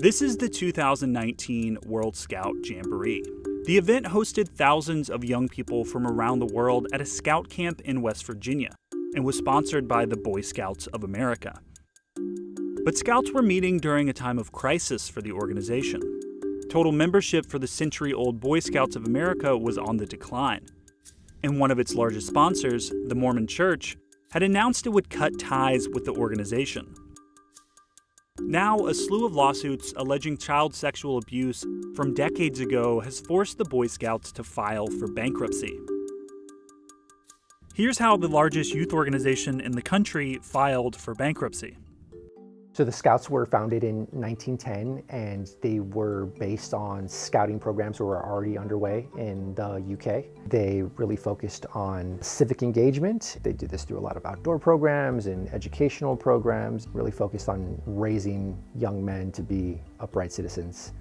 This is the 2019 World Scout Jamboree. The event hosted thousands of young people from around the world at a scout camp in West Virginia and was sponsored by the Boy Scouts of America. But scouts were meeting during a time of crisis for the organization. Total membership for the century-old Boy Scouts of America was on the decline, and one of its largest sponsors, the Mormon Church, had announced it would cut ties with the organization. Now, a slew of lawsuits alleging child sexual abuse from decades ago has forced the Boy Scouts to file for bankruptcy. Here's how the largest youth organization in the country filed for bankruptcy. So the Scouts were founded in 1910, and they were based on scouting programs that were already underway in the UK. They really focused on civic engagement. They did this through a lot of outdoor programs and educational programs, really focused on raising young men to be upright citizens.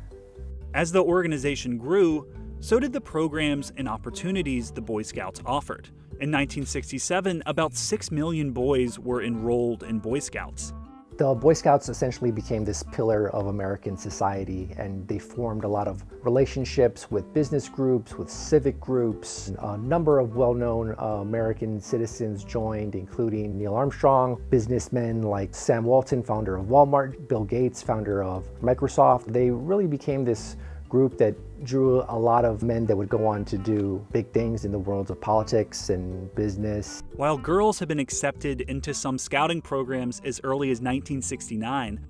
As the organization grew, so did the programs and opportunities the Boy Scouts offered. In 1967, about 6 million boys were enrolled in Boy Scouts. The Boy Scouts essentially became this pillar of American society, and they formed a lot of relationships with business groups, with civic groups. A number of well-known American citizens joined, including Neil Armstrong, businessmen like Sam Walton, founder of Walmart, Bill Gates, founder of Microsoft. They really became this group that drew a lot of men that would go on to do big things in the worlds of politics and business. While girls have been accepted into some scouting programs as early as 1969,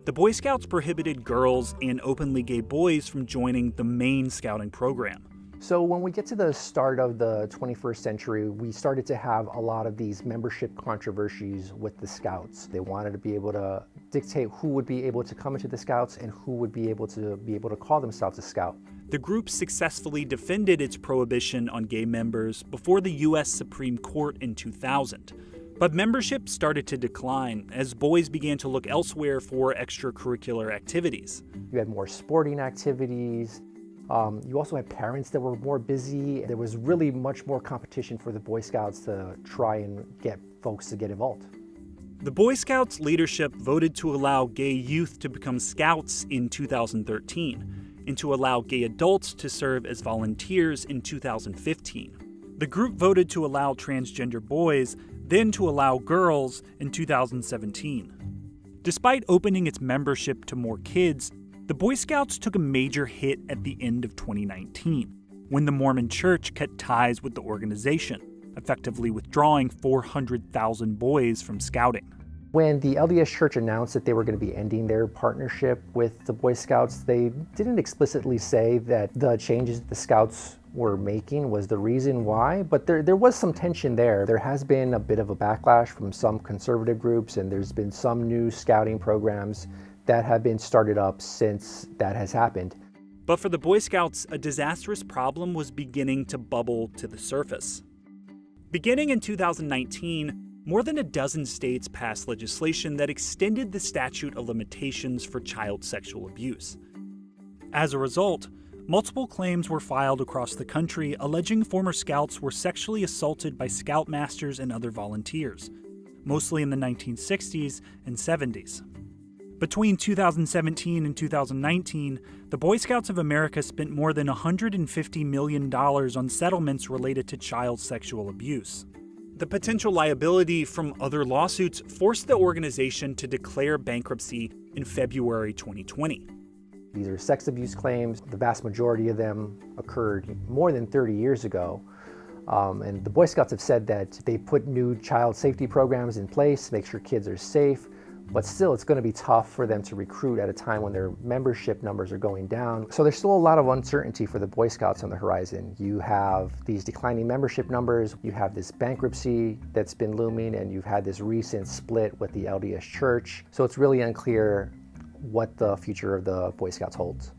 the Boy Scouts prohibited girls and openly gay boys from joining the main scouting program. So when we get to the start of the 21st century, we started to have a lot of these membership controversies with the Scouts. They wanted to be able to dictate who would be able to come into the Scouts and who would be able to call themselves a Scout. The group successfully defended its prohibition on gay members before the U.S. Supreme Court in 2000. But membership started to decline as boys began to look elsewhere for extracurricular activities. You had more sporting activities. You also had parents that were more busy. There was really much more competition for the Boy Scouts to try and get folks to get involved. The Boy Scouts leadership voted to allow gay youth to become scouts in 2013 and to allow gay adults to serve as volunteers in 2015. The group voted to allow transgender boys, then to allow girls in 2017. Despite opening its membership to more kids, the Boy Scouts took a major hit at the end of 2019, when the Mormon Church cut ties with the organization, effectively withdrawing 400,000 boys from scouting. When the LDS Church announced that they were going to be ending their partnership with the Boy Scouts, they didn't explicitly say that the changes the Scouts were making was the reason why, but there was some tension there. There has been a bit of a backlash from some conservative groups, and there's been some new scouting programs that have been started up since that has happened. But for the Boy Scouts, a disastrous problem was beginning to bubble to the surface. Beginning in 2019, more than a dozen states passed legislation that extended the statute of limitations for child sexual abuse. As a result, multiple claims were filed across the country alleging former scouts were sexually assaulted by scoutmasters and other volunteers, mostly in the 1960s and 70s. Between 2017 and 2019, the Boy Scouts of America spent more than $150 million on settlements related to child sexual abuse. The potential liability from other lawsuits forced the organization to declare bankruptcy in February 2020. These are sex abuse claims. The vast majority of them occurred more than 30 years ago. And the Boy Scouts have said that they put new child safety programs in place to make sure kids are safe. But still, it's going to be tough for them to recruit at a time when their membership numbers are going down. So there's still a lot of uncertainty for the Boy Scouts on the horizon. You have these declining membership numbers, you have this bankruptcy that's been looming, and you've had this recent split with the LDS Church. So it's really unclear what the future of the Boy Scouts holds.